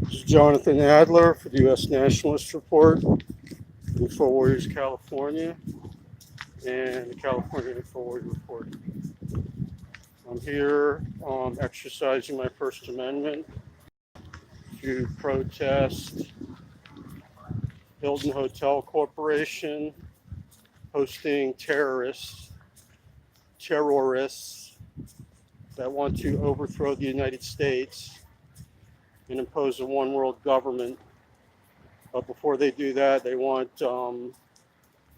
This is Jonathan Adler for the U.S. Nationalist Report, Info Warriors California, and the California Info Warriors Report. I'm here exercising my First Amendment to protest Hilton Hotel Corporation hosting terrorists that want to overthrow the United States and impose a one world government. But before they do that, they want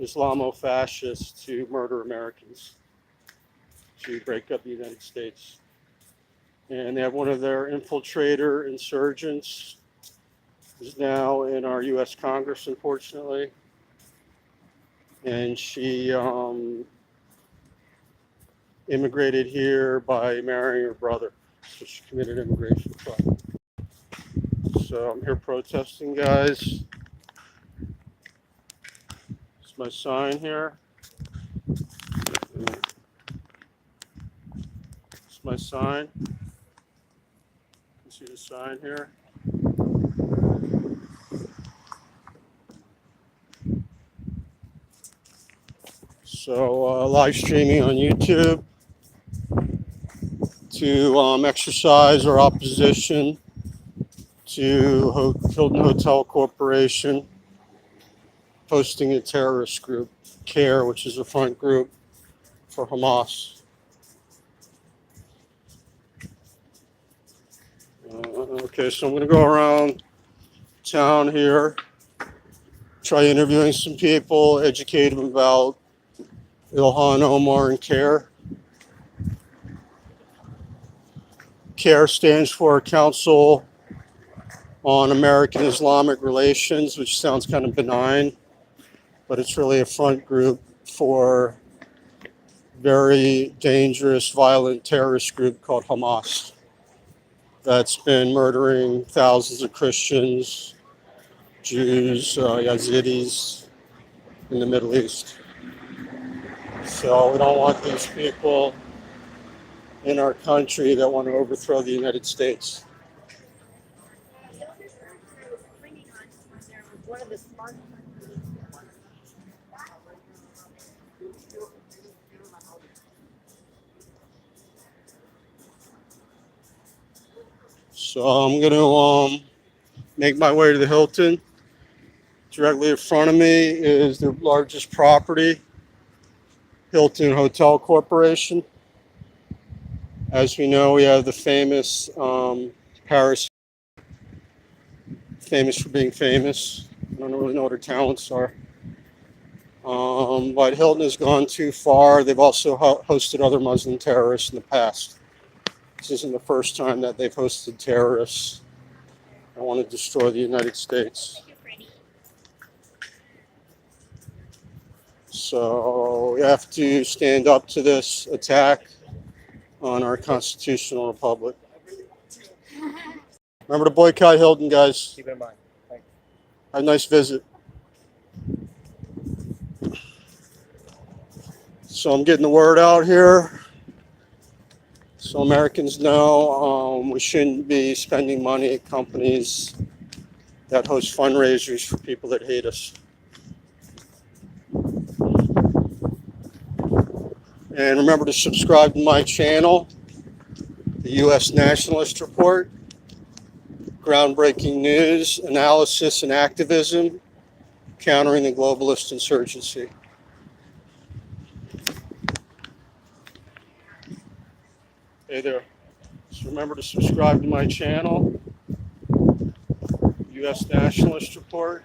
Islamo-fascists to murder Americans, to break up the United States. And they have one of their infiltrator insurgents who's now in our U.S. Congress, unfortunately. And she immigrated here by marrying her brother. So she committed immigration fraud. So I'm here protesting, guys. It's my sign here. It's my sign. You can see the sign here. So live streaming on YouTube to exercise our opposition to Hilton Hotel Corporation hosting a terrorist group, CARE, which is a front group for Hamas. Okay, so I'm going to go around town here, try interviewing some people, educate them about Ilhan Omar and CARE. CARE stands for Council on American Islamic Relations, which sounds kind of benign, but it's really a front group for very dangerous, violent terrorist group called Hamas that's been murdering thousands of Christians, Jews, Yazidis in the Middle East. So we don't want these people in our country that want to overthrow the United States. So I'm going to make my way to the Hilton. Directly in front of me is the largest property, Hilton Hotel Corporation. As we know, we have the famous Paris, famous for being famous. I don't really know what her talents are. But Hilton has gone too far. They've also hosted other Muslim terrorists in the past. This isn't the first time that they've hosted terrorists that want to destroy the United States. So we have to stand up to this attack on our constitutional republic. Remember to boycott Hilton, guys. Keep it in mind. Thanks. Have a nice visit. So I'm getting the word out here so Americans know we shouldn't be spending money at companies that host fundraisers for people that hate us. And remember to subscribe to my channel, the U.S. Nationalist Report, groundbreaking news, analysis, and activism, countering the globalist insurgency. Hey there. Just remember to subscribe to my channel, U.S. Nationalist Report,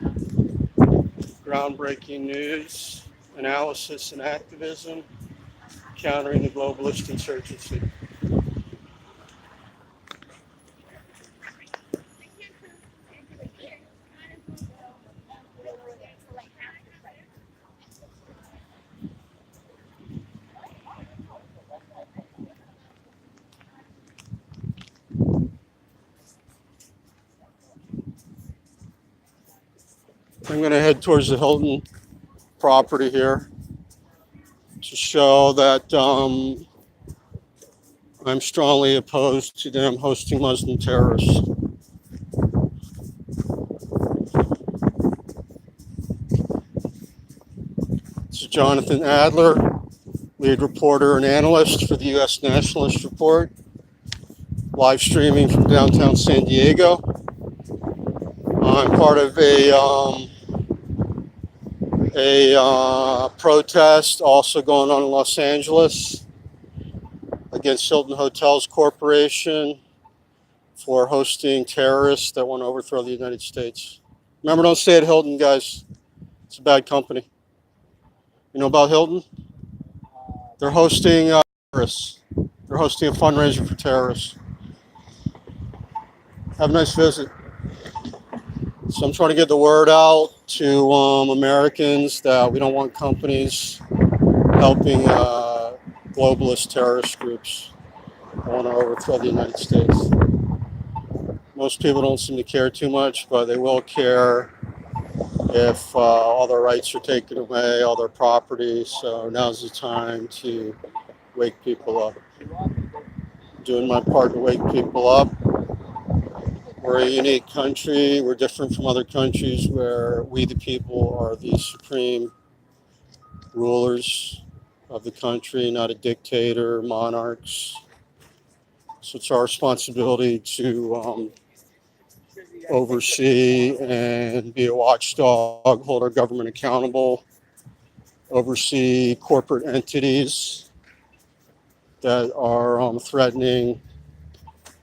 groundbreaking news, analysis, and activism, countering the globalist insurgency. I'm going to head towards the Hilton property here to show that I'm strongly opposed to them hosting Muslim terrorists. This is Jonathan Adler, lead reporter and analyst for the U.S. Nationalist Report, live streaming from downtown San Diego. I'm part of a protest also going on in Los Angeles against Hilton Hotels Corporation for hosting terrorists that want to overthrow the United States. Remember, don't stay at Hilton, guys. It's a bad company. You know about Hilton? They're hosting terrorists. They're hosting a fundraiser for terrorists. Have a nice visit. So I'm trying to get the word out to Americans that we don't want companies helping globalist terrorist groups that want to overthrow the United States. Most people don't seem to care too much, but they will care if all their rights are taken away, all their property. So now's the time to wake people up. Doing my part to wake people up. We're a unique country. We're different from other countries where we, the people, are the supreme rulers of the country, not a dictator, monarchs. So it's our responsibility to oversee and be a watchdog, hold our government accountable, oversee corporate entities that are threatening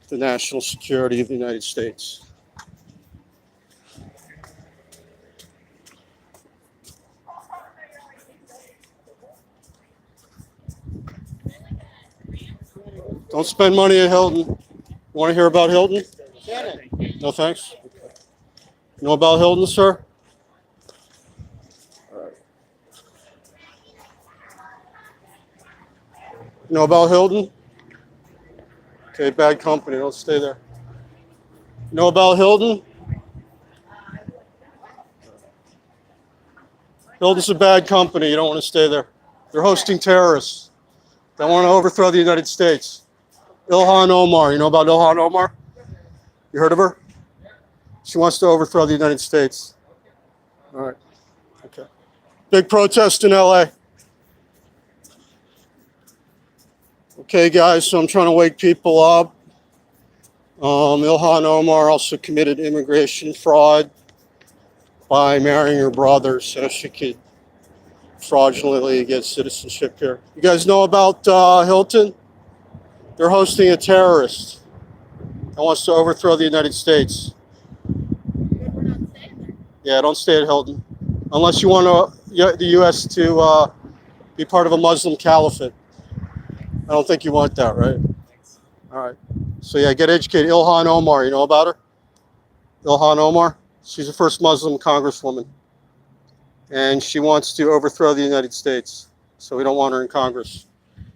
the national security of the United States. Don't spend money at Hilton. You want to hear about Hilton? No thanks. You know about Hilton, sir? All right. You know about Hilton? Okay, bad company. Don't stay there. You know about Hilton? Hilton's a bad company. You don't want to stay there. They're hosting terrorists that want to overthrow the United States. Ilhan Omar. You know about Ilhan Omar? You heard of her? She wants to overthrow the United States. All right. Okay. Big protest in LA. Okay, guys, so I'm trying to wake people up. Ilhan Omar also committed immigration fraud by marrying her brother so she could fraudulently get citizenship here. You guys know about Hilton? They're hosting a terrorist that wants to overthrow the United States. Yeah, don't stay at Hilton. Unless you want the U.S. to be part of a Muslim caliphate. I don't think you want that, right? All right. So yeah, get educated. Ilhan Omar, you know about her? Ilhan Omar? She's the first Muslim congresswoman. And she wants to overthrow the United States. So we don't want her in Congress.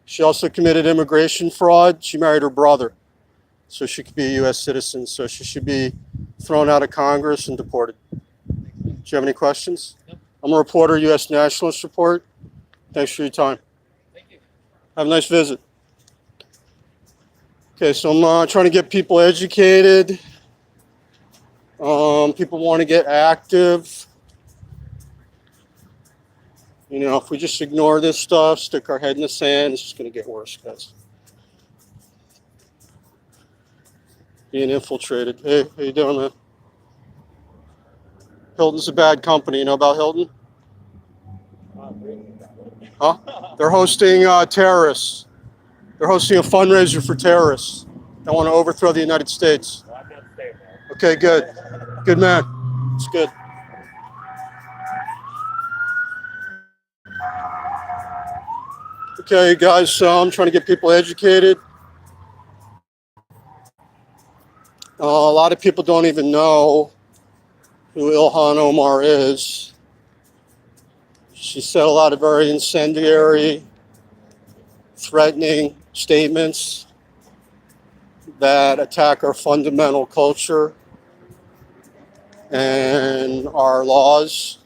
She also committed immigration fraud. She married her brother. So she could be a U.S. citizen. So she should be thrown out of Congress and deported. Do you have any questions? Nope. I'm a reporter, U.S. Nationalist Report. Thanks for your time. Thank you. Have a nice visit. Okay, so I'm trying to get people educated. People want to get active. You know, if we just ignore this stuff, stick our head in the sand, it's just going to get worse, guys. Being infiltrated. Hey, how you doing, man? Hilton's a bad company. You know about Hilton? Huh? They're hosting terrorists. They're hosting a fundraiser for terrorists that want to overthrow the United States. Okay, good. Good man. It's good. Okay, guys, so I'm trying to get people educated. A lot of people don't even know who Ilhan Omar is. She said a lot of very incendiary, threatening statements that attack our fundamental culture and our laws.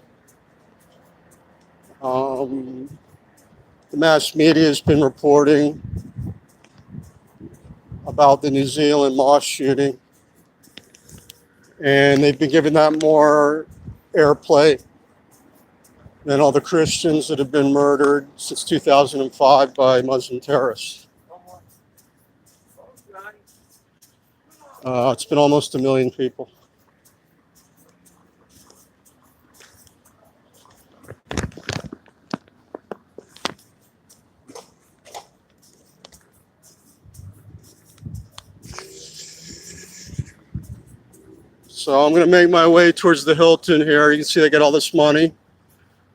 The mass media has been reporting about the New Zealand mosque shooting. And they've been giving that more airplay than all the Christians that have been murdered since 2005 by Muslim terrorists. It's been almost 1 million people. So I'm going to make my way towards the Hilton here. You can see they got all this money.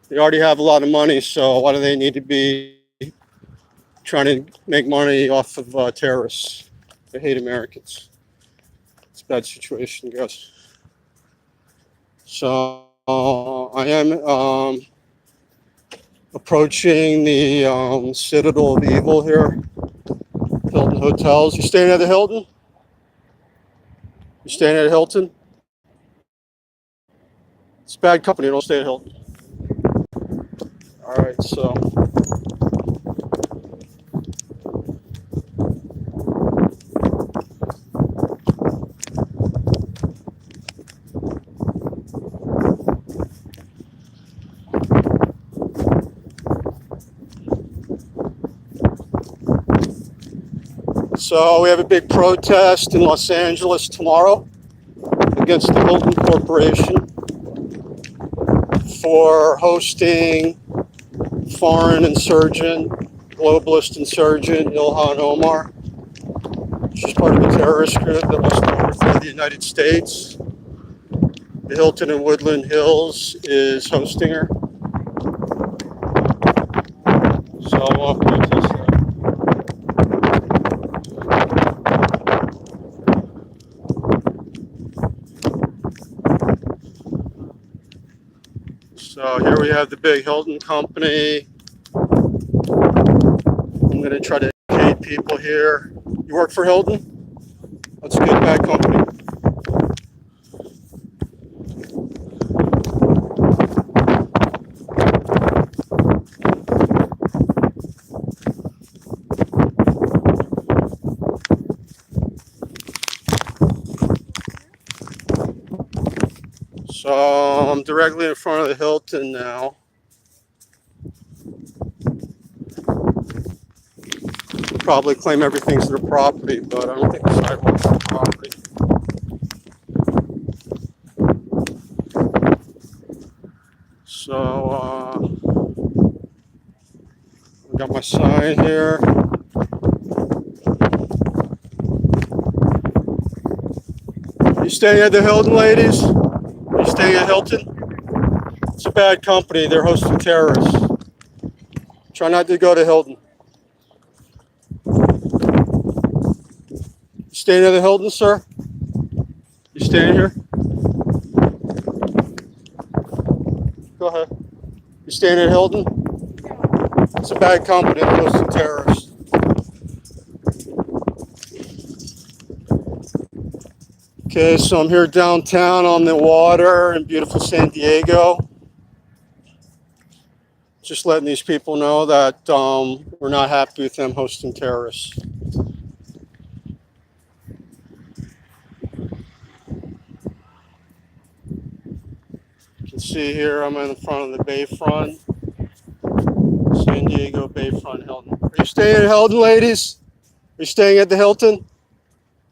They already have a lot of money, so why do they need to be trying to make money off of terrorists? They hate Americans. It's a bad situation, guys. So I am approaching the Citadel of Evil here, Hilton Hotels. You staying at the Hilton? You staying at Hilton? It's bad company. Don't stay at Hilton. All right, so we have a big protest in Los Angeles tomorrow against the Hilton Corporation for hosting foreign insurgent, globalist insurgent Ilhan Omar. She's part of a terrorist group that wants to overthrow the United States. The Hilton in Woodland Hills is hosting her. So I want to protest that. So here we have the big Hilton company. I'm going to try to educate people here. You work for Hilton? That's a good, bad company. So I'm directly in front of the Hilton now. Probably claim everything's their property, but I don't think the sidewalk's their property. So I got my sign here. You staying at the Hilton, ladies? You staying at Hilton? It's a bad company. They're hosting terrorists. Try not to go to Hilton. You staying at the Hilton, sir? You staying here? Go ahead. You staying at Hilton? It's a bad company. They're hosting terrorists. Okay, so I'm here downtown on the water in beautiful San Diego. Just letting these people know that we're not happy with them hosting terrorists. You can see here I'm in front of the Bayfront, San Diego Bayfront Hilton. Are you staying at Hilton, ladies? Are you staying at the Hilton?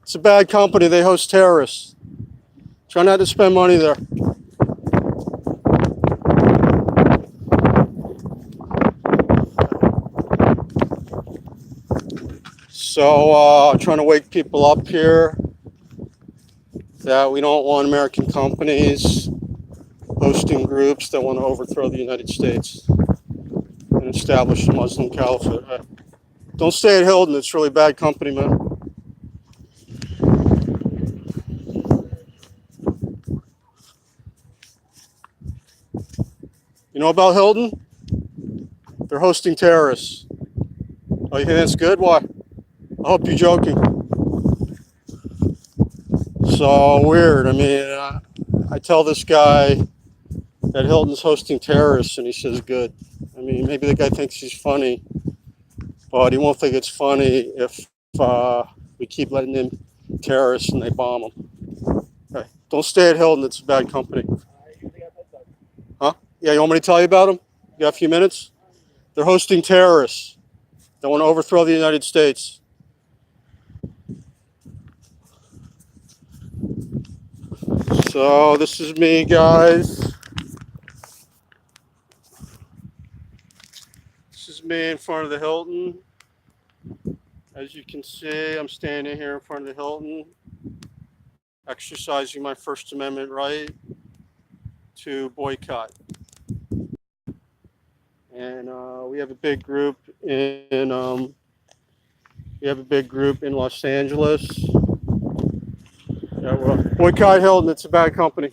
It's a bad company. They host terrorists. Try not to spend money there. So trying to wake people up here that we don't want American companies hosting groups that want to overthrow the United States and establish a Muslim caliphate. Don't stay at Hilton. It's really bad company, man. You know about Hilton? They're hosting terrorists. Oh, you think that's good? Why? I hope you're joking. So weird. I mean, I tell this guy that Hilton's hosting terrorists, and he says good. I mean, maybe the guy thinks he's funny, but he won't think it's funny if We keep letting in terrorists and they bomb them. Okay. Don't stay at Hilton. It's a bad company. Huh? Yeah, you want me to tell you about them? You got a few minutes? They're hosting terrorists that want to overthrow the United States. So this is me, guys. This is me in front of the Hilton. As you can see, I'm standing here in front of the Hilton, exercising my First Amendment right to boycott. And we have a big group in Los Angeles. Yeah, well, boycott Hilton. It's a bad company.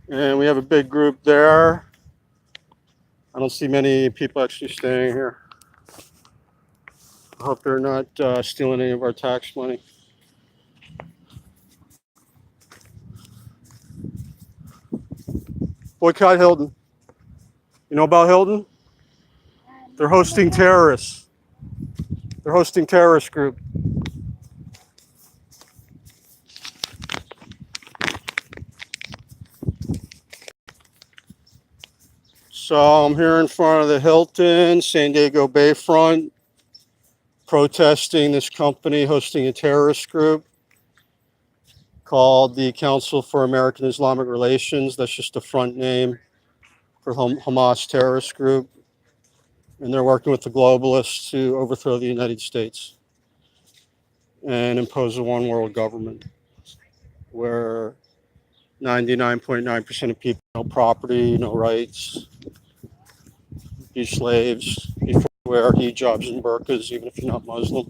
And we have a big group there. I don't see many people actually staying here. I hope they're not stealing any of our tax money. Boycott Hilton. You know about Hilton? They're hosting terrorists. They're hosting terrorist group. So I'm here in front of the Hilton, San Diego Bayfront, protesting this company hosting a terrorist group called the Council for American Islamic Relations. That's just a front name for Hamas terrorist group. And they're working with the globalists to overthrow the United States and impose a one world government where 99.9% of people have no property, no rights, be slaves, wear hijabs and burqas, even if you're not Muslim.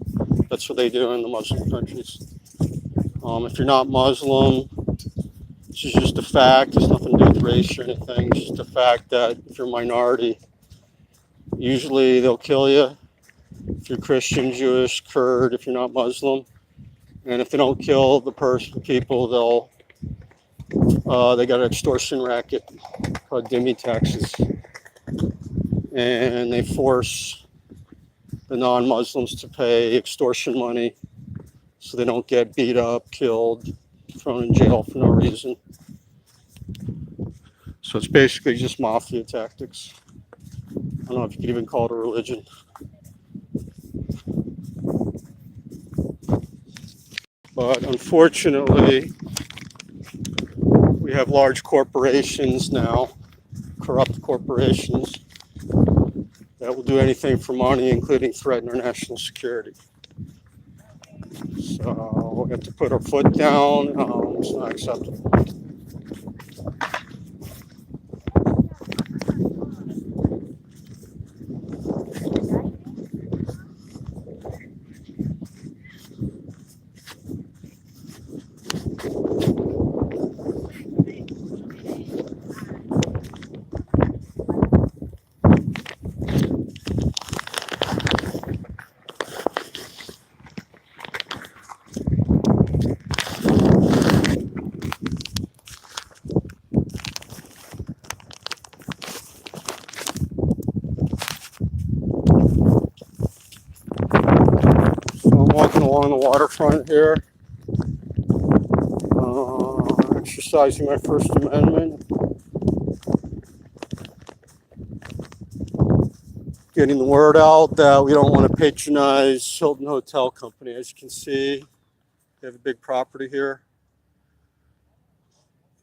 That's what they do in the Muslim countries. If you're not Muslim, this is just a fact. It's nothing to do with race or anything. It's just a fact that if you're a minority, usually they'll kill you. If you're Christian, Jewish, Kurd, if you're not Muslim. And if they don't kill the people, they got an extortion racket called dhimmi taxes. And they force the non-Muslims to pay extortion money so they don't get beat up, killed, thrown in jail for no reason. So it's basically just mafia tactics. I don't know if you could even call it a religion. But unfortunately, we have large corporations now, corrupt corporations, that will do anything for money, including threaten our national security. So we have to put our foot down. It's not acceptable. So I'm walking along the waterfront here, exercising my First Amendment, getting the word out that we don't want to patronize Hilton Hotel Company. As you can see, they have a big property here,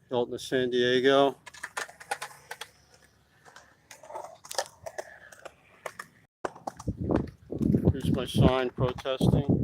Hilton of San Diego. Here's my sign protesting.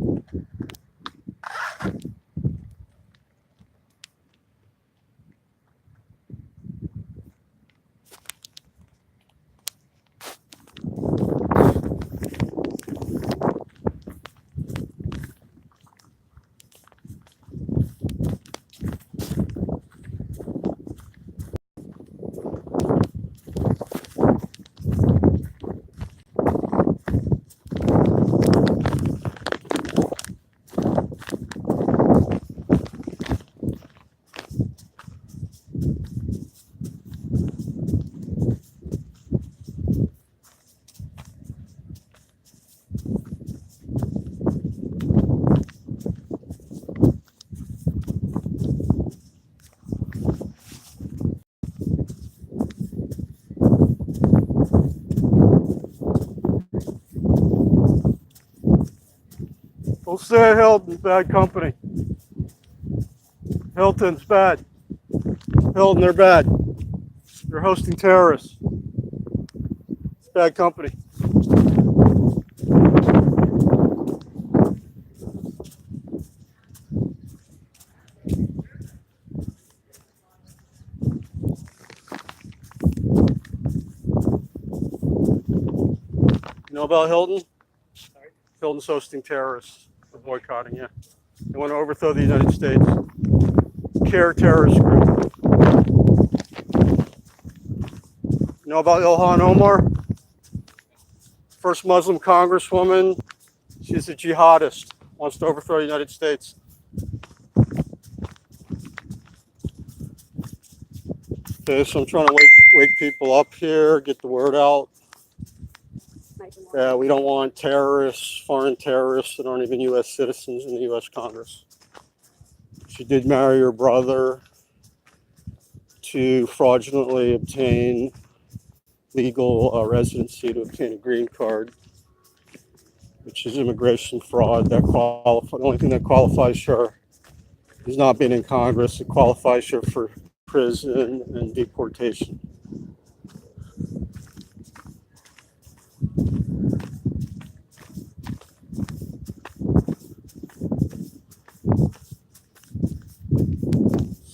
We'll say Hilton, bad company. Hilton's bad. Hilton, they're bad. They're hosting terrorists. It's bad company. You know about Hilton? Sorry? Hilton's hosting terrorists. They're boycotting, yeah. They want to overthrow the United States. CARE terrorist group. You know about Ilhan Omar? First Muslim congresswoman. She's a jihadist. Wants to overthrow the United States. Okay, so I'm trying to wake people up here, get the word out. Yeah, we don't want terrorists, foreign terrorists that aren't even U.S. citizens in the U.S. Congress. She did marry her brother to fraudulently obtain legal residency, to obtain a green card, which is immigration fraud. The only thing that qualifies her is not being in Congress. It qualifies her for prison and deportation.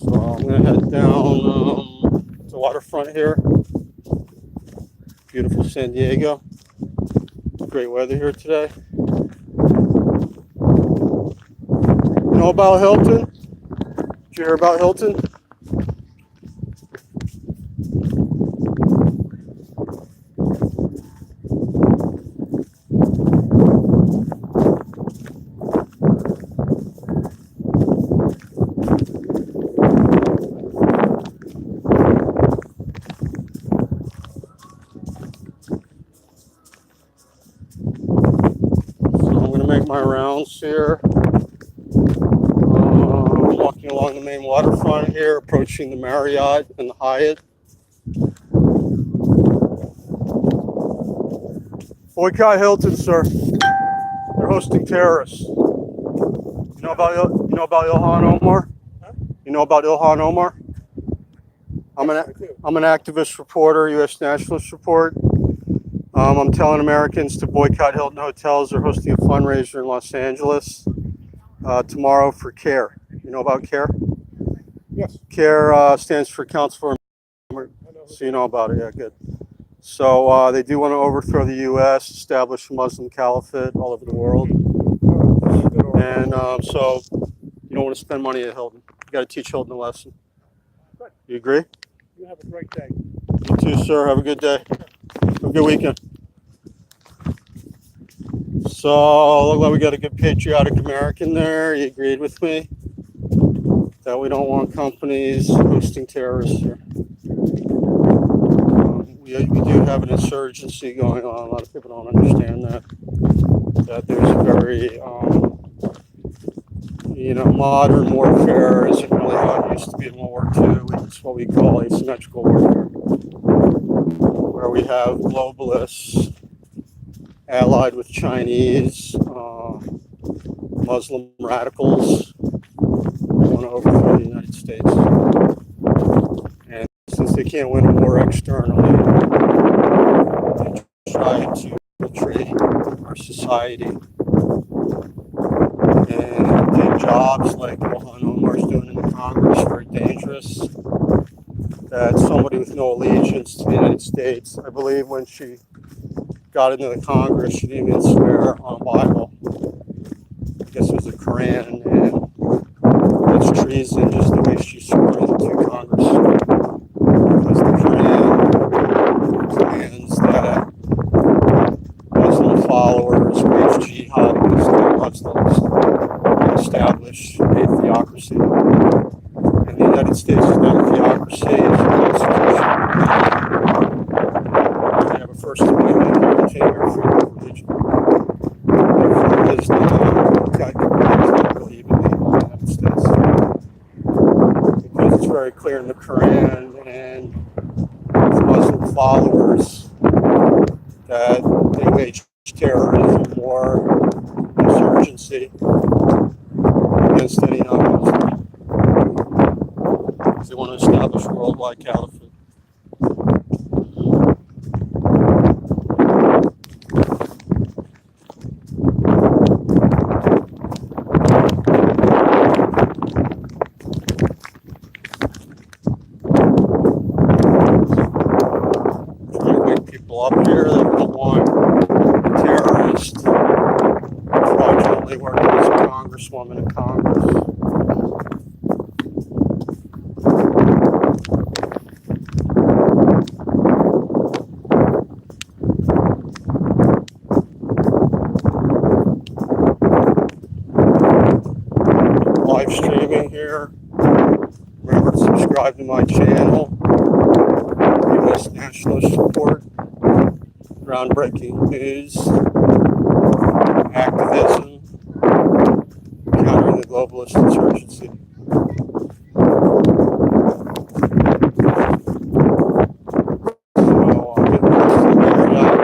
So I'm going to head down the waterfront here. Beautiful San Diego. Great weather here today. You know about Hilton? Did you hear about Hilton? My rounds here. Walking along the main waterfront here, approaching the Marriott and the Hyatt. Boycott Hilton, sir. They're hosting terrorists. You know about Ilhan Omar? Huh? You know about Ilhan Omar? I'm an activist reporter, U.S. Nationalist Report. I'm telling Americans to boycott Hilton hotels. They're hosting a fundraiser in Los Angeles tomorrow for CARE. You know about CARE? Yes. CARE stands for Council for, so you know about it. Yeah, good. So they do want to overthrow the U.S., establish a Muslim caliphate all over the world. And so you don't want to spend money at Hilton. You got to teach Hilton a lesson. Good. You agree? You have a great day. You too, sir. Have a good day. Have a good weekend. So, look like we got a good patriotic American there. He agreed with me that we don't want companies hosting terrorists here. We do have an insurgency going on. A lot of people don't understand that there's a very, modern warfare isn't really how it used to be in World War II. It's what we call asymmetrical warfare, where we have globalists allied with Chinese, Muslim radicals who want to overthrow the United States. And since they can't win a war externally, they try to infiltrate our society and take jobs like Ilhan Omar's doing in the Congress, very dangerous. That somebody with no allegiance to the United States, I believe when she got into the Congress, she didn't even swear on a Bible. I guess it was the Quran, and that's treason, just the way she swore into Congress. Because the Quran commands that Muslim followers wage jihad against the Muslims and establish a theocracy. And the United States is not a theocracy, it's a constitution. We have a First Amendment guaranteeing our freedom of religion. Therefore, it is not believe in the United States. Because it's very clear in the Quran and with Muslim followers that they wage terrorism, war, insurgency against any non-Muslim. They want to establish a worldwide caliphate. Trying to wake people up here that don't want terrorists fraudulently working as a congresswoman in Congress. Live streaming here. Remember to subscribe to my channel. U.S. nationalist support, groundbreaking news, activism, countering the globalist insurgency. So I'll get this figured out.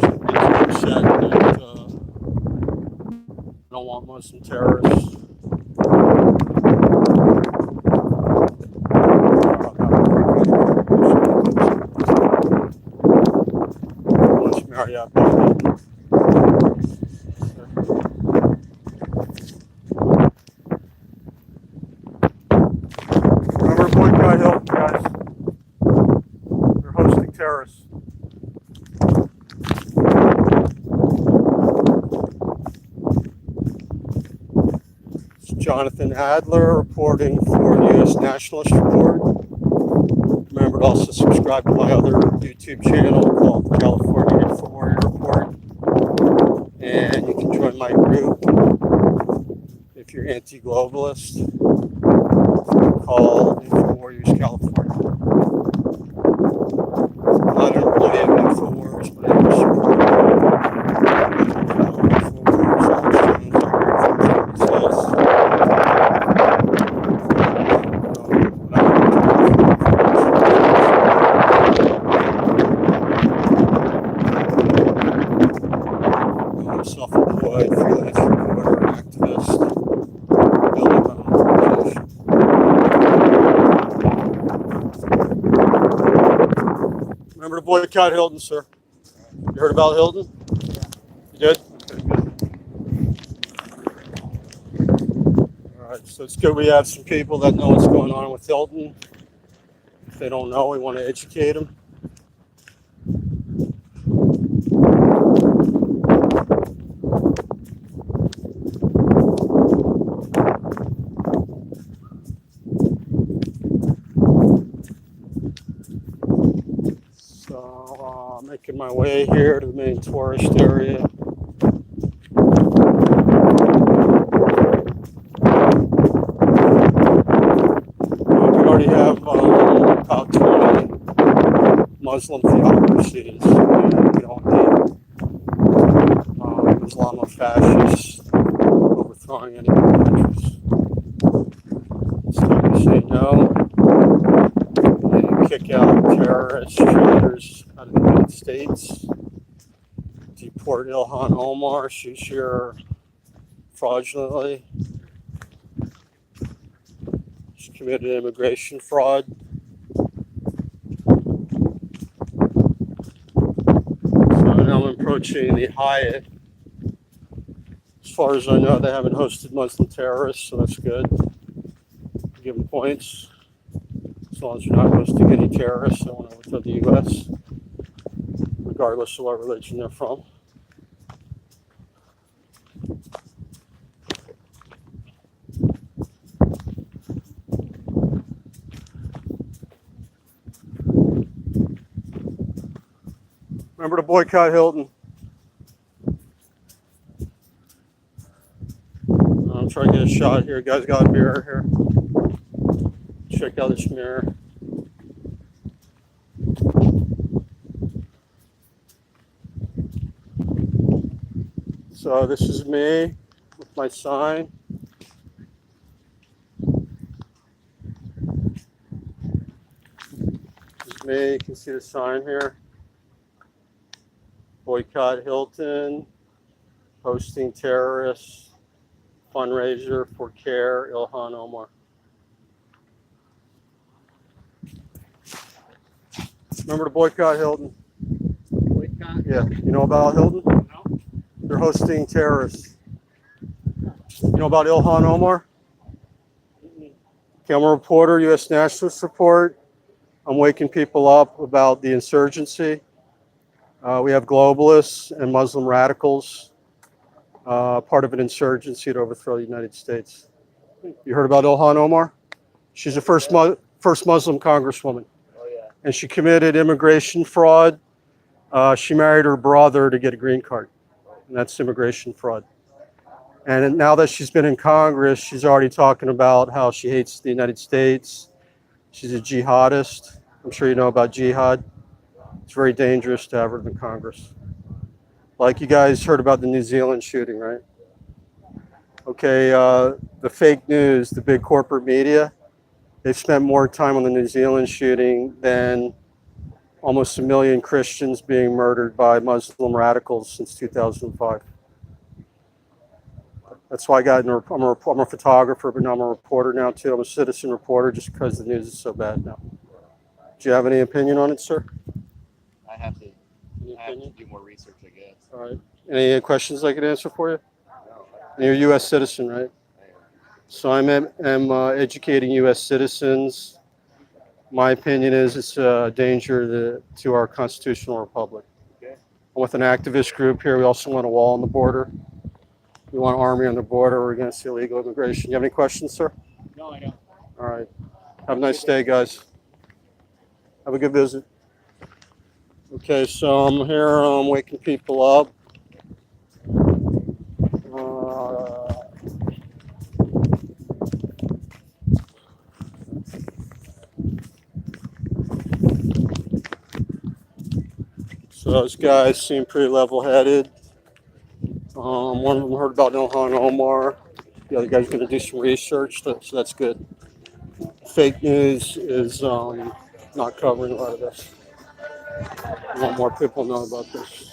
Should be upset that I don't want Muslim terrorists. Yeah. Remember Boycott Hilton, guys. They're hosting terrorists. It's Jonathan Adler reporting for the U.S. Nationalist Report. Remember to also subscribe to my other YouTube channel called California Info Warrior Report. And you can join my group if you're anti-globalist. Called Info Warriors California. I don't really have Info Wars, but I am support Info Wars. Self-employed freelance reporter, activist, building my own organization. Remember to boycott Hilton, sir. You heard about Hilton? You did? Okay, good. All right, so it's good we have some people that know what's going on with Hilton. If they don't know, we want to educate them. Making my way here to the main tourist area. We already have about 20 Muslim theocracies. We don't need Islamofascists overthrowing any more countries. So we say no. Kick out terrorist traitors out of the United States. Deport Ilhan Omar. She's here fraudulently. She committed immigration fraud. So now I'm approaching the Hyatt. As far as I know, they haven't hosted Muslim terrorists, so that's good. Give them points. As long as you're not hosting any terrorists that want to overthrow the U.S., regardless of what religion they're from. Remember to boycott Hilton. I'm trying to get a shot here. You guys got a mirror here. Check out this mirror. So this is me with my sign. This is me. You can see the sign here. Boycott Hilton, hosting terrorists, fundraiser for CARE, Ilhan Omar. Remember to boycott Hilton? Boycott? Yeah. You know about Hilton? No. They're hosting terrorists. You know about Ilhan Omar? Okay, I'm a reporter, U.S. Nationalist Report. I'm waking people up about the insurgency. We have globalists and Muslim radicals, part of an insurgency to overthrow the United States. You heard about Ilhan Omar? She's the first Muslim congresswoman. Oh, yeah. And she committed immigration fraud. She married her brother to get a green card, and that's immigration fraud. And now that she's been in Congress, she's already talking about how she hates the United States. She's a jihadist. I'm sure you know about jihad. It's very dangerous to have her in Congress. Like you guys heard about the New Zealand shooting, right? Okay, the fake news, the big corporate media, they've spent more time on the New Zealand shooting than almost 1 million Christians being murdered by Muslim radicals since 2005. That's why I'm a photographer, but now I'm a reporter now too. I'm a citizen reporter just because the news is so bad now. Do you have any opinion on it, sir? I have to do more research, I guess. All right. Any questions I could answer for you? No. You're a U.S. citizen, right? I am. So I'm educating U.S. citizens. My opinion is it's a danger to our constitutional republic. Okay. I'm with an activist group here. We also want a wall on the border. We want an army on the border. We're against illegal immigration. You have any questions, sir? No, I don't. All right. Have a nice day, guys. Have a good visit. Okay, so I'm here. I'm waking people up. So those guys seem pretty level-headed. One of them heard about Ilhan Omar. The other guy's going to do some research, so that's good. Fake news is not covering a lot of this. I want more people to know about this.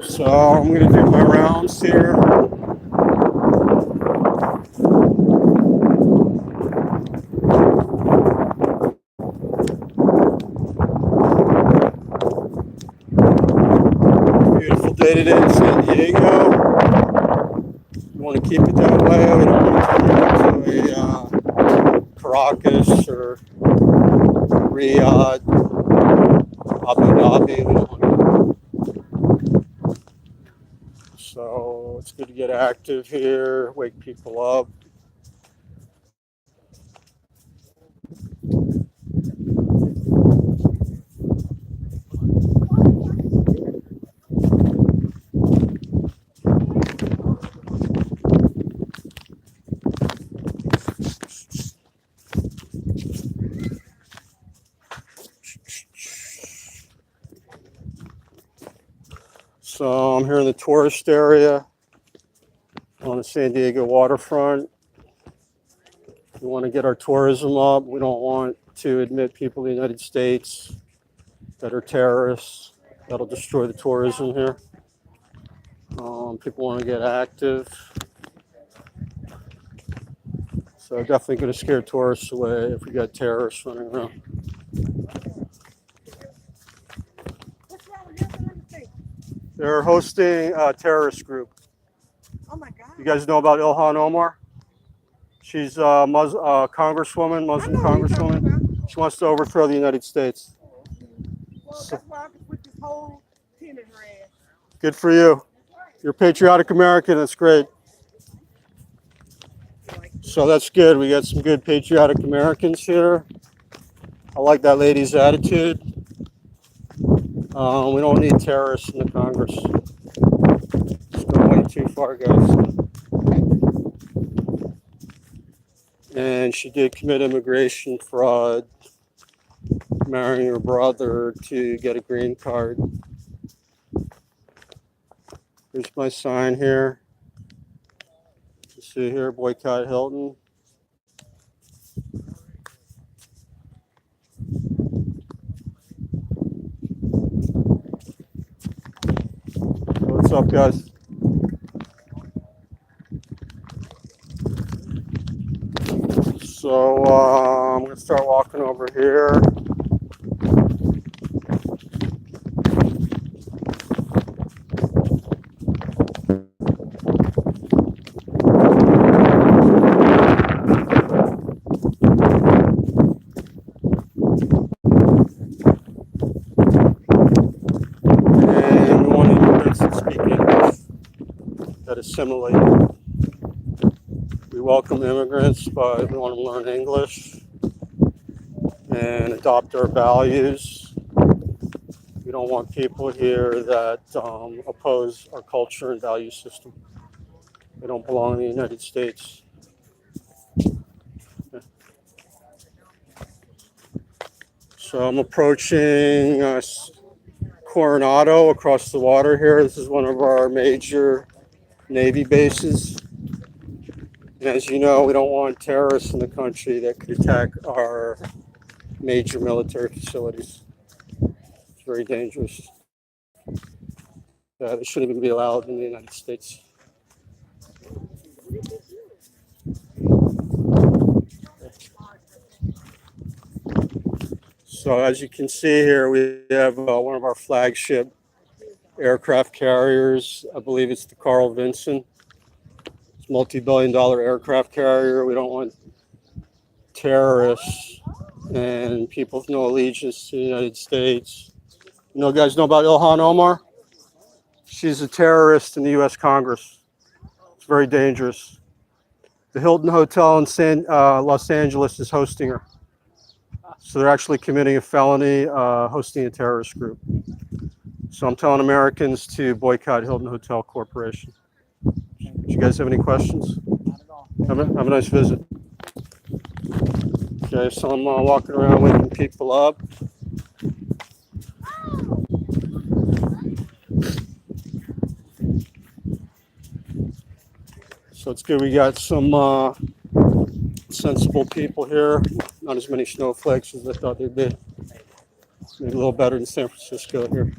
So I'm going to do my rounds here. Beautiful day today in San Diego. We want to keep it that way. We don't want to turn it into a Caracas or Riyadh, Abu Dhabi. We don't want to. So it's good to get active here, wake people up. So I'm here in the tourist area on the San Diego waterfront. We want to get our tourism up. We don't want to admit people to the United States that are terrorists. That'll destroy the tourism here. People want to get active. So definitely going to scare tourists away if we got terrorists running around. They're hosting a terrorist group. Oh my God. You guys know about Ilhan Omar? She's a congresswoman, Muslim congresswoman. She wants to overthrow the United States. Well, that's why I could put this whole tin in her ass. Good for you. You're a patriotic American. That's great. So that's good. We got some good patriotic Americans here. I like that lady's attitude. We don't need terrorists in the Congress. It's going way too far, guys. And she did commit immigration fraud, marrying her brother to get a green card. Here's my sign here. You see here, Boycott Hilton. What's up, guys? So I'm gonna start walking over here. And we want immigrants to speak English that assimilate. We welcome immigrants, but we want them to learn English and adopt our values. We don't want people here that oppose our culture and value system. They don't belong in the United States. So I'm approaching Coronado across the water here. This is one of our major Navy bases. And as you know, we don't want terrorists in the country that could attack our major military facilities. It's very dangerous. They shouldn't even be allowed in the United States. So as you can see here, we have one of our flagship aircraft carriers. I believe it's the Carl Vinson. It's a multi-billion-dollar aircraft carrier. We don't want terrorists and people with no allegiance to the United States. You guys know about Ilhan Omar? She's a terrorist in the U.S. Congress. It's very dangerous. The Hilton Hotel in Los Angeles is hosting her. So they're actually committing a felony, hosting a terrorist group. So I'm telling Americans to boycott Hilton Hotel Corporation. Do you guys have any questions? Have a nice visit. Okay, so I'm walking around waking people up. So it's good we got some sensible people here. Not as many snowflakes as I thought they'd be. Maybe a little better than San Francisco here.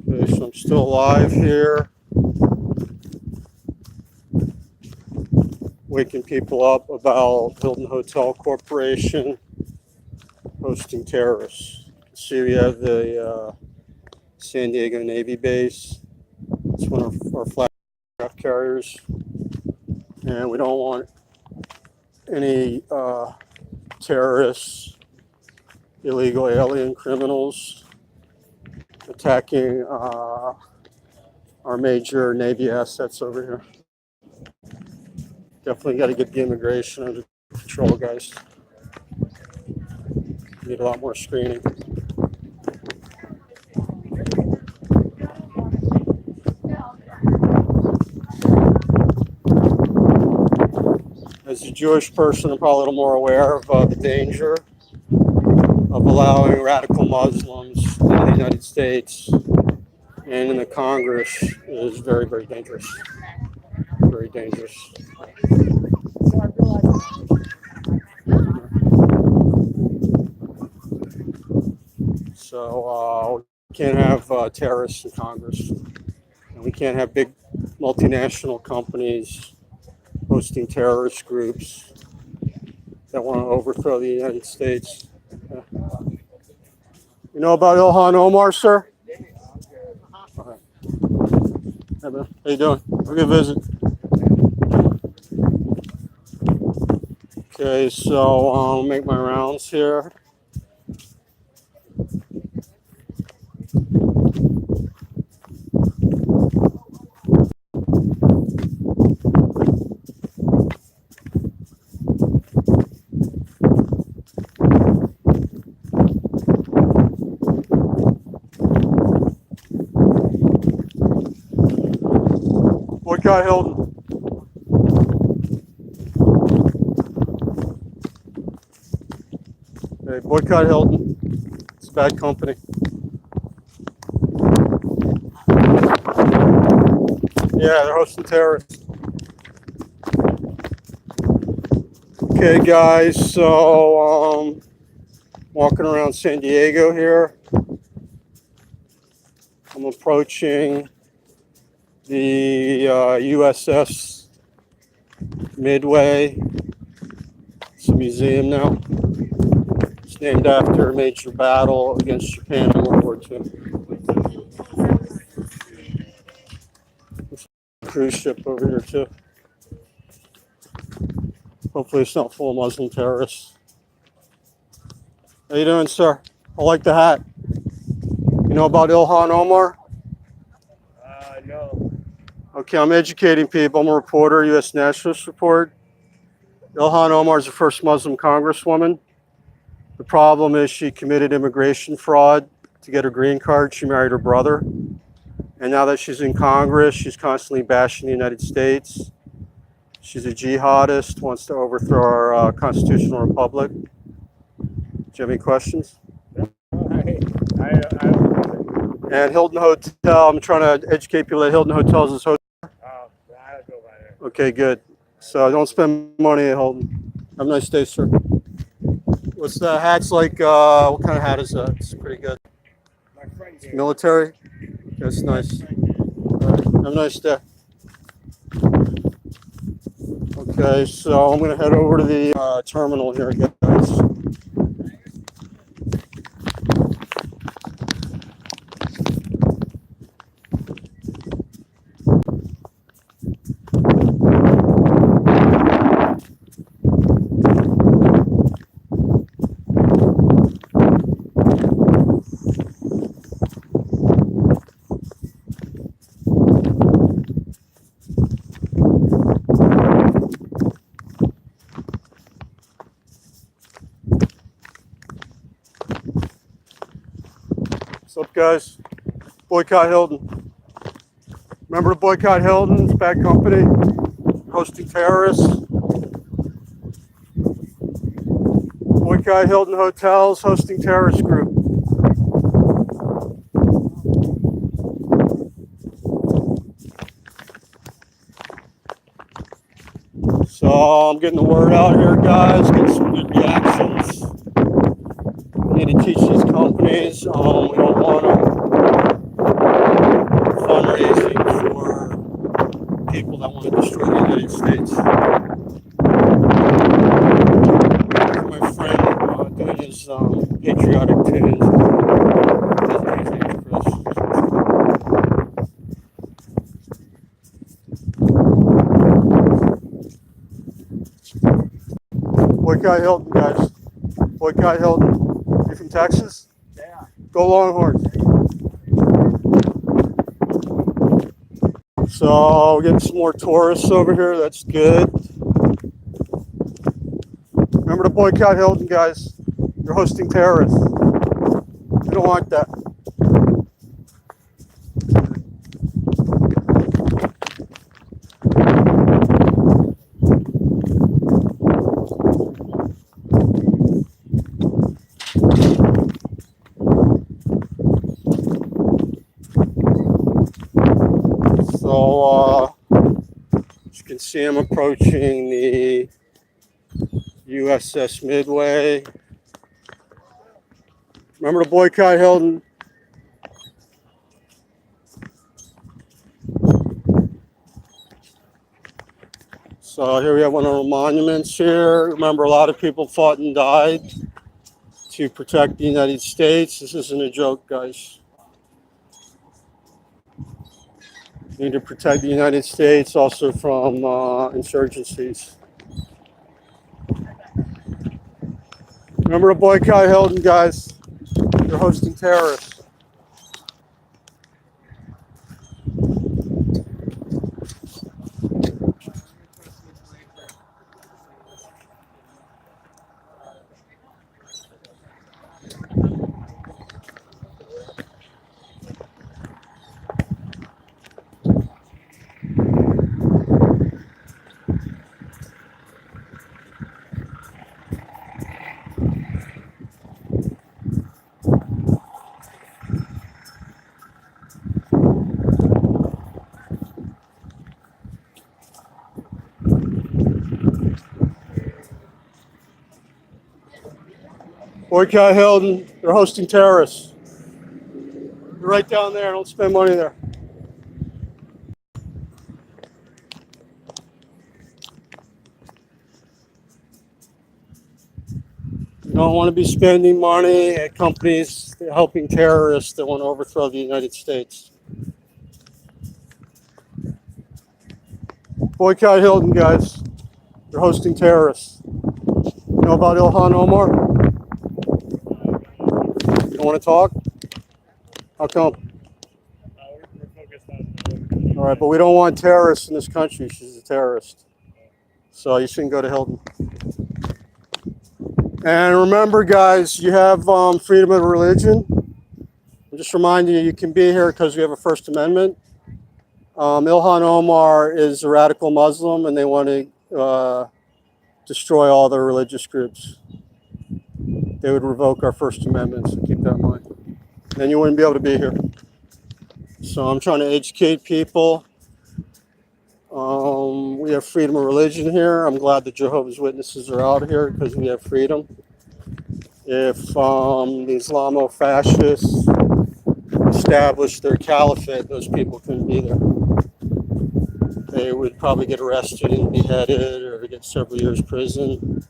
Okay, so I'm still alive here. Waking people up about Hilton Hotel Corporation hosting terrorists. See, we have the San Diego Navy base. It's one of our flagship carriers. And we don't want any terrorists, illegal alien criminals attacking our major Navy assets over here. Definitely got to get the immigration under control, guys. Need a lot more screening. As a Jewish person, I'm probably a little more aware of the danger of allowing radical Muslims in the United States and in the Congress is very, very dangerous. Very dangerous. So we can't have terrorists in Congress, and we can't have big multinational companies hosting terrorist groups that want to overthrow the United States. Yeah. You know about Ilhan Omar, sir? Okay. How you doing? Have a good visit. Okay, so I'll make my rounds here. Boycott Hilton. Hey, boycott Hilton. It's a bad company. Yeah, they're hosting terrorists. Okay, guys, so walking around San Diego here. I'm approaching the USS Midway. It's a museum now. It's named after a major battle against Japan in World War II. There's a cruise ship over here too. Hopefully it's not full of Muslim terrorists. How you doing, sir? I like the hat. You know about Ilhan Omar? No. Okay, I'm educating people. I'm a reporter, U.S. Nationalist Report. Ilhan Omar is the first Muslim congresswoman. The problem is she committed immigration fraud to get her green card. She married her brother. And now that she's in Congress, she's constantly bashing the United States. She's a jihadist, wants to overthrow our constitutional republic. Do you have any questions? And Hilton Hotel, I'm trying to educate people that Hilton Hotel is this hotel. I don't go by there. Okay, good. So don't spend money at Hilton. Have a nice day, sir. What's the hat's like? What kind of hat is that? It's pretty good. My friend gave Military? That's nice. Have a nice day. Okay, so I'm going to head over to the terminal here, guys. What's up, guys? Boycott Hilton. Remember to boycott Hilton? It's a bad company. Hosting terrorists. Boycott Hilton Hotels, hosting terrorist group. So I'm getting the word out here, guys. Getting some good reactions. We need to teach these companies. We don't want fundraising for people that want to destroy the United States. My friend doing his patriotic tunes. Boycott Hilton, guys. Boycott Hilton. You from Texas? Yeah. Go Longhorns. So we're getting some more tourists over here. That's good. Remember to boycott Hilton, guys. You're hosting terrorists. We don't want that. So, as you can see, I'm approaching the USS Midway. Remember to boycott Hilton. So here we have one of the monuments here. Remember, a lot of people fought and died to protect the United States. This isn't a joke, guys. We need to protect the United States also from insurgencies. Remember to boycott Hilton, guys. They're hosting terrorists. Boycott Hilton. They're hosting terrorists. You're right down there. Don't spend money there. You don't want to be spending money at companies helping terrorists that want to overthrow the United States. Boycott Hilton, guys. They're hosting terrorists. You know about Ilhan Omar? You don't want to talk? How come? We're focused on All right, but we don't want terrorists in this country. She's a terrorist. So you shouldn't go to Hilton. And remember, guys, you have freedom of religion. I'm just reminding you, you can be here because we have a First Amendment. Ilhan Omar is a radical Muslim, and they want to destroy all the religious groups. They would revoke our First Amendment, so keep that in mind. Then you wouldn't be able to be here. So I'm trying to educate people. We have freedom of religion here. I'm glad the Jehovah's Witnesses are out here because we have freedom. If the Islamo-fascists established their caliphate, those people couldn't be there. They would probably get arrested and beheaded or get several years prison.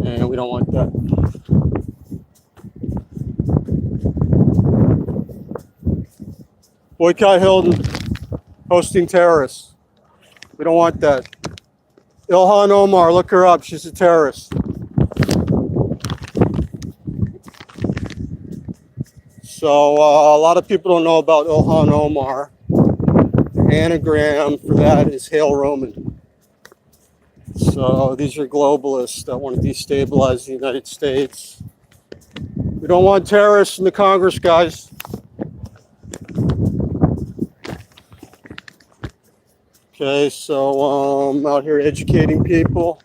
And we don't want that. Boycott Hilton, hosting terrorists. We don't want that. Ilhan Omar, look her up. She's a terrorist. So a lot of people don't know about Ilhan Omar. The anagram for that is Hail Roman. So these are globalists that want to destabilize the United States. We don't want terrorists in the Congress, guys. Okay, so I'm out here educating people.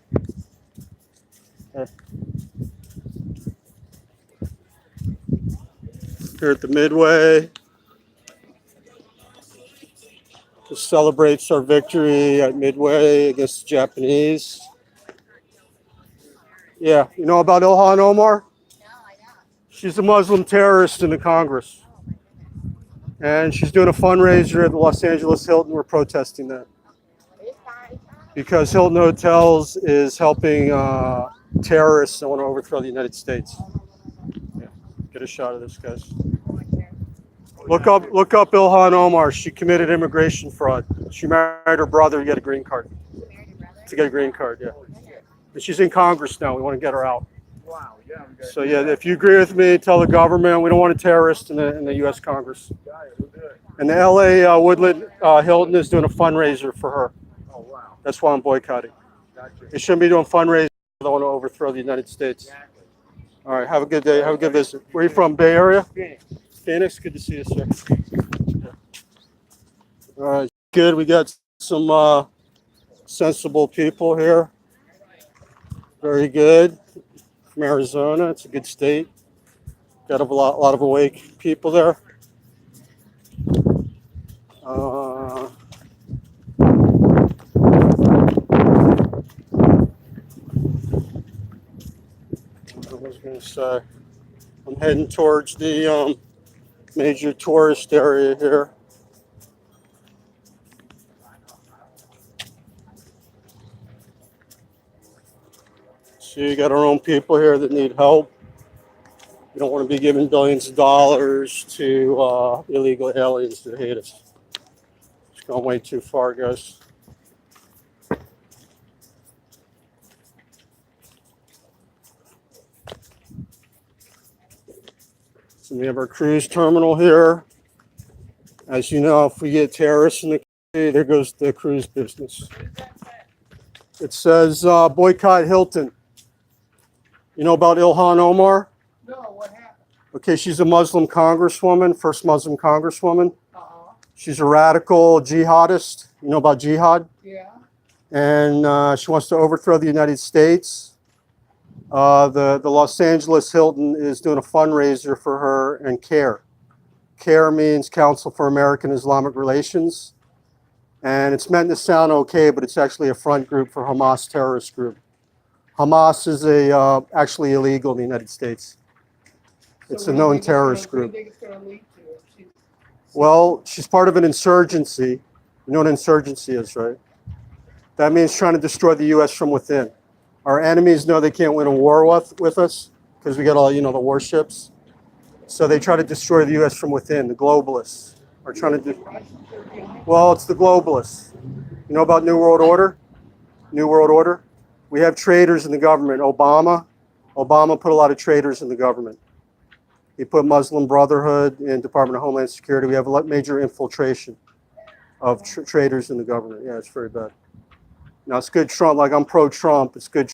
Here at the Midway. This celebrates our victory at Midway against the Japanese. Yeah, you know about Ilhan Omar? No, I know. She's a Muslim terrorist in the Congress. And she's doing a fundraiser at the Los Angeles Hilton. We're protesting that. Because Hilton Hotels is helping terrorists that want to overthrow the United States. Yeah. Get a shot of this, guys. Look up Ilhan Omar. She committed immigration fraud. She married her brother to get a green card. To get a green card, yeah. And she's in Congress now. We want to get her out. Wow, yeah. So yeah, if you agree with me, tell the government we don't want a terrorist in the U.S. Congress. And the L.A. Woodland Hilton is doing a fundraiser for her. Oh, wow. That's why I'm boycotting. Gotcha. They shouldn't be doing fundraisers. They want to overthrow the United States. Exactly. All right, have a good day. Have a good visit. Where are you from? Bay Area? Phoenix. Phoenix. Good to see you, sir. Yeah. All right, good. We got some sensible people here. Very good. From Arizona. It's a good state. Got a lot of awake people there. I was going to say, I'm heading towards the major tourist area here. So you got our own people here that need help. You don't want to be giving billions of dollars to illegal aliens that hate us. It's gone way too far, guys. So we have our cruise terminal here. As you know, if we get terrorists in the country, there goes the cruise business. It says boycott Hilton. You know about Ilhan Omar? No, what happened? Okay, she's a Muslim congresswoman, first Muslim congresswoman. Uh-huh. She's a radical jihadist. You know about jihad? Yeah. And she wants to overthrow the United States. The Los Angeles Hilton is doing a fundraiser for her and CARE. CARE means Council for American Islamic Relations. And it's meant to sound okay, but it's actually a front group for Hamas terrorist group. Hamas is actually illegal in the United States. It's So a what do you known think it's gonna- terrorist what do you group. think it's gonna lead to if she's- Well, she's part of an insurgency. You know what insurgency is, right? That means trying to destroy the U.S. from within. Our enemies know they can't win a war with us because we got all, the warships. So they try to destroy the U.S. from within. The globalists are trying to do. Russians are behind? Well, it's the globalists. You know about New World Order? New World Order? We have traitors in the government. Obama put a lot of traitors in the government. He put Muslim Brotherhood in Department of Homeland Security. We have a major infiltration of traitors in the government. Yeah, it's very bad. Now, it's good Trump. Like, I'm pro-Trump. It's good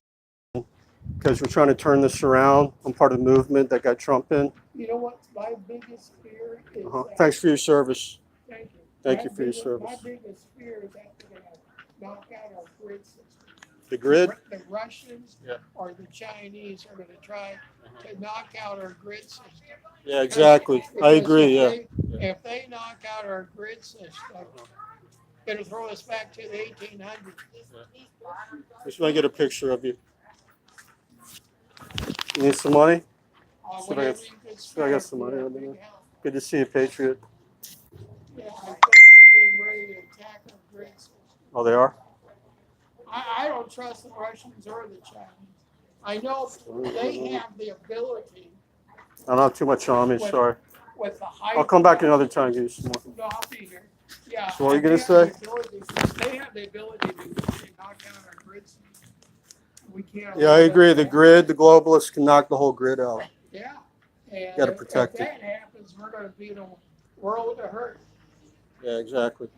because we're trying to turn this around. I'm part of the movement that got Trump in. You know what my biggest fear is? that- Thanks for your service. Thank you. Thank My you for your biggest- service. My biggest fear is that they're gonna knock out our grid system. The grid? The Russians or the Chinese are gonna try to knock out our grid system. Yeah, exactly. I Because agree, yeah. If they knock out our grid system, it'll throw us back to the 1800s. Just want to get a picture of you. You need some money? Whatever you could I got spare, some money you know, on there. big help. Good to see you, Patriot. Yeah, I think they're getting ready to attack our grid system. Oh, they are? I don't trust the Russians or the Chinese. I know they have the ability I don't have too much on me, What? sorry. with the high. I'll come back another time, give you some more. No, I'll be here. Yeah. So what are you they gonna have say? the ability- They have the ability to knock out our grid system. We can't. Yeah, I agree. The grid, the globalists can knock the whole grid out. Yeah. And Gotta protect if it. that happens, we're gonna be in a world of hurt. Yeah, exactly.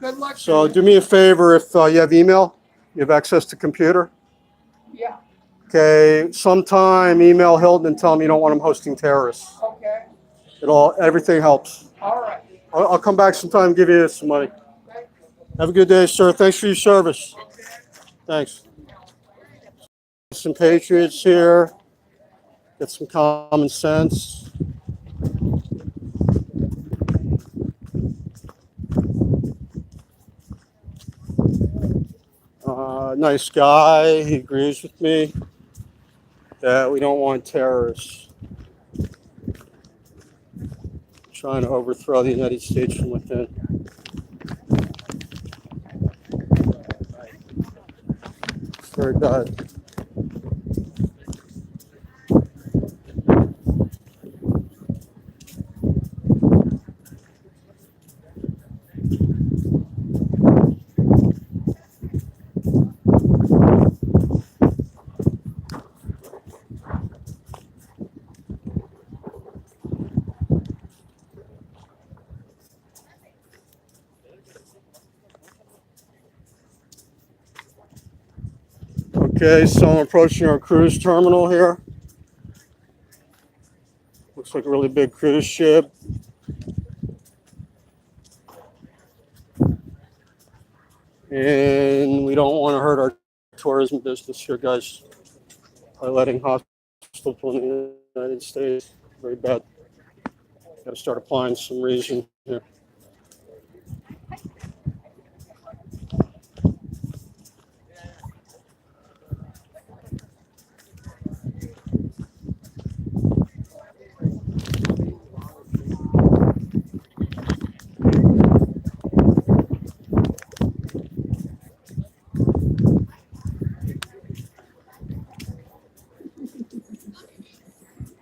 Good luck. So to do you. me a favor, if you have email, you have access to computer, Yeah, okay, sometime email Hilton and tell him you don't want him hosting terrorists. okay, Everything helps. all right. I'll come back sometime and give you some money. Thank you. Have a good day, sir. Thanks for your service. Okay. Thanks. Some patriots here. Get some common sense. Nice guy. He agrees with me that we don't want terrorists trying to overthrow the United States from within. It's very bad. Okay, so I'm approaching our cruise terminal here. Looks like a really big cruise ship. And we don't want to hurt our tourism business here, guys, by letting hostile people in the United States. Very bad. Got to start applying some reason here.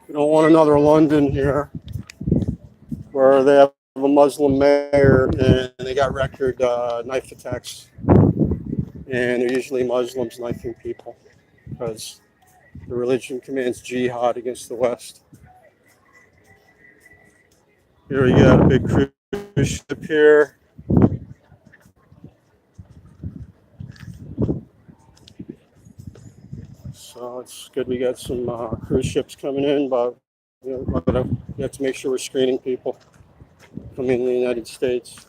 We don't want another London here where they have a Muslim mayor and they got record knife attacks. And they're usually Muslims knifing people because the religion commands jihad against the West. Here we got a big cruise ship here. So it's good we got some cruise ships coming in, but we have to make sure we're screening people coming in the United States.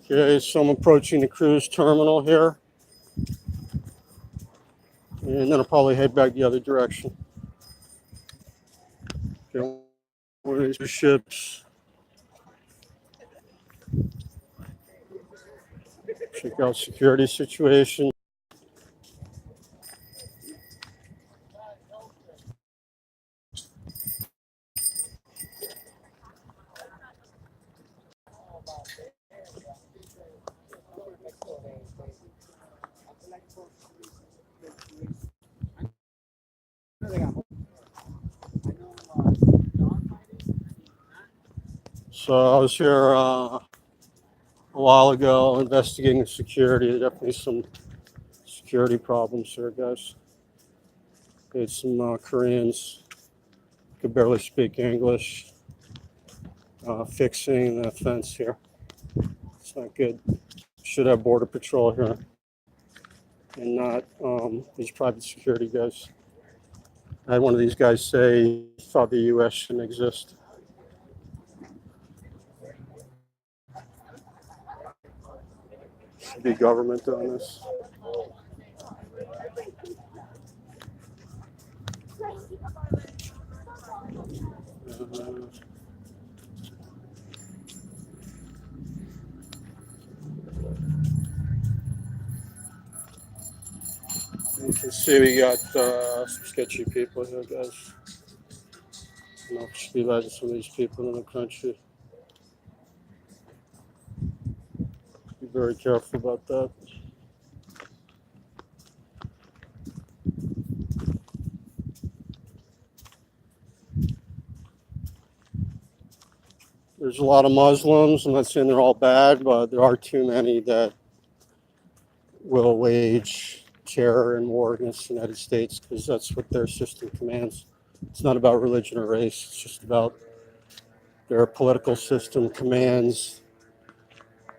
Okay, so I'm approaching the cruise terminal here. And then I'll probably head back the other direction. Okay, one of these ships. Check out security situation. So I was here a while ago investigating security. There's definitely some security problems here, guys. Had some Koreans could barely speak English. Fixing the fence here. It's not good. Should have border patrol here, and not these private security guys. I had one of these guys say he thought the U.S. shouldn't exist. Should be government doing this. You can see we got some sketchy people here, guys. I don't know if we should be letting some of these people in the country. Be very careful about that. There's a lot of Muslims. I'm not saying they're all bad, but there are too many that will wage terror and war against the United States because that's what their system commands. It's not about religion or race. It's just about their political system commands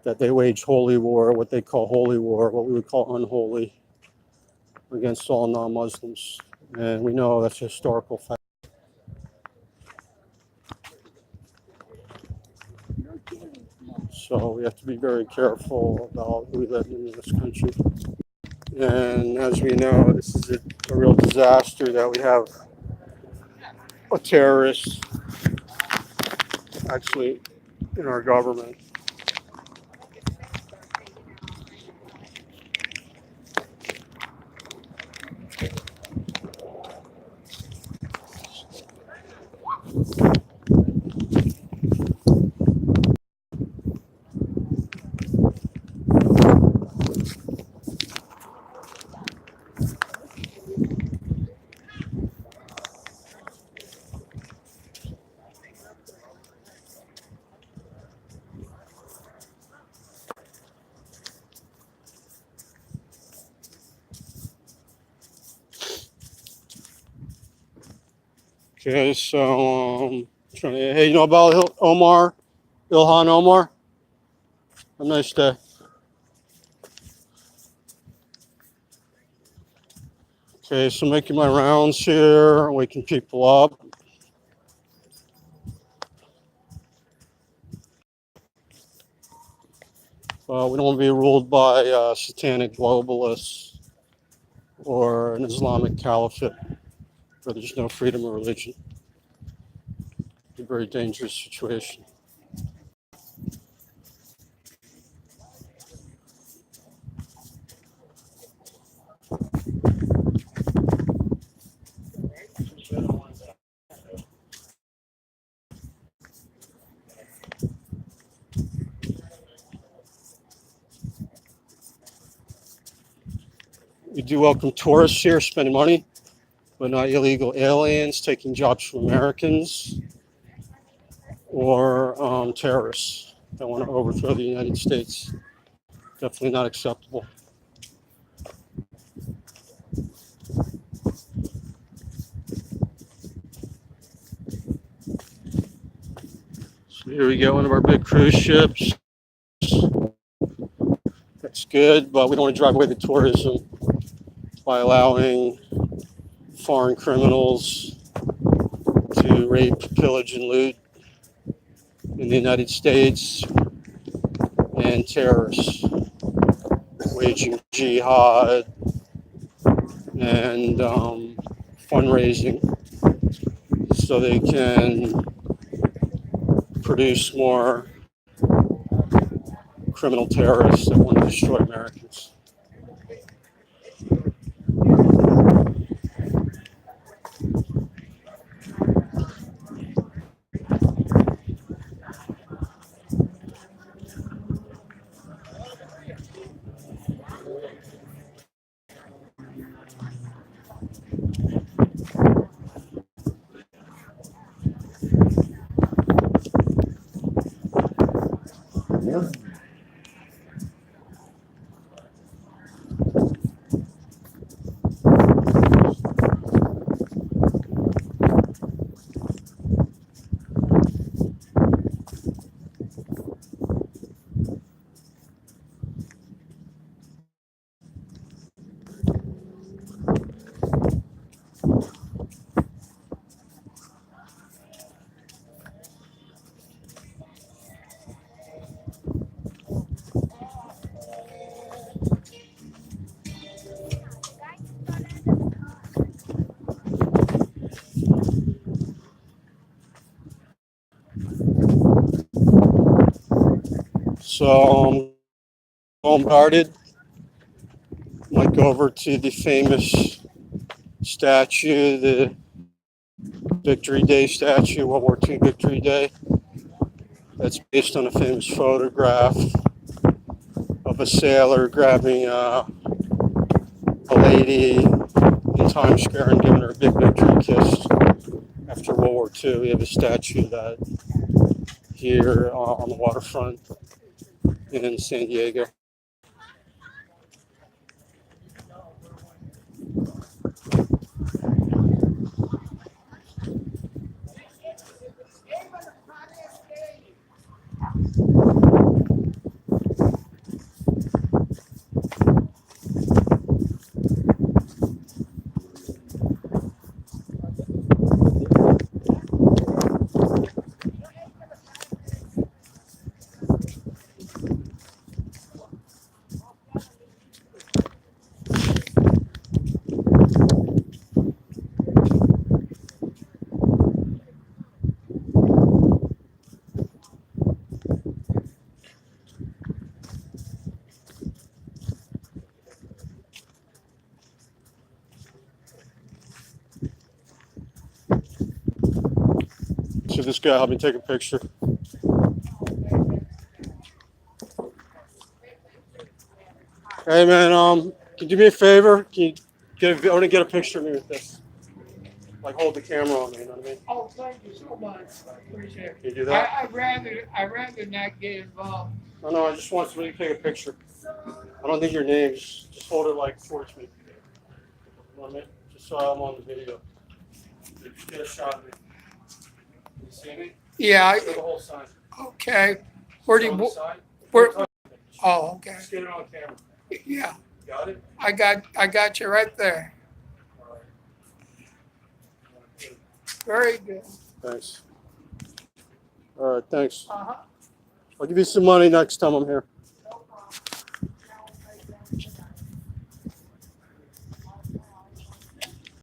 that they wage holy war, what they call holy war, what we would call unholy, against all non-Muslims. And we know that's a historical fact. So we have to be very careful about who we let into this country. And as we know, this is a real disaster that we have a terrorist actually in our government. Okay, so hey, you know about Ilhan Omar? Have a nice day. Okay, so making my rounds here, waking people up. We don't want to be ruled by satanic globalists or an Islamic caliphate where there's no freedom of religion. It's a very dangerous situation. We do welcome tourists here spending money, but not illegal aliens taking jobs from Americans or terrorists that want to overthrow the United States. Definitely not acceptable. So here we go, one of our big cruise ships. That's good, but we don't want to drive away the tourism by allowing foreign criminals to rape, pillage, and loot in the United States and terrorists waging jihad and fundraising so they can produce more criminal terrorists that want to destroy Americans. So bombarded. Might go over to the famous statue, the Victory Day statue, World War II Victory Day. That's based on a famous photograph of a sailor grabbing a lady in Times Square and giving her a big victory kiss after World War II. We have a statue of that here on the waterfront in San Diego. So this guy helped me take a picture. Hey man, can you do me a favor? Can you I want to get a picture of me with this. Like hold the camera on me, you know what I mean? Oh, thank you so much. Appreciate it. Can you do that? I'd rather not get involved. No, I just want somebody to take a picture. I don't need your names. Just hold it like towards me. You know what I mean? Just so I'm on the video. Just get a shot of me. Can you see me? Yeah. Show the whole sign. Okay. Where do On the you? side. Where? Oh, okay. Just get it on camera. Yeah. Got it? I got you right there. All right. Very good. Thanks. All right, thanks. Uh-huh. I'll give you some money next time I'm here.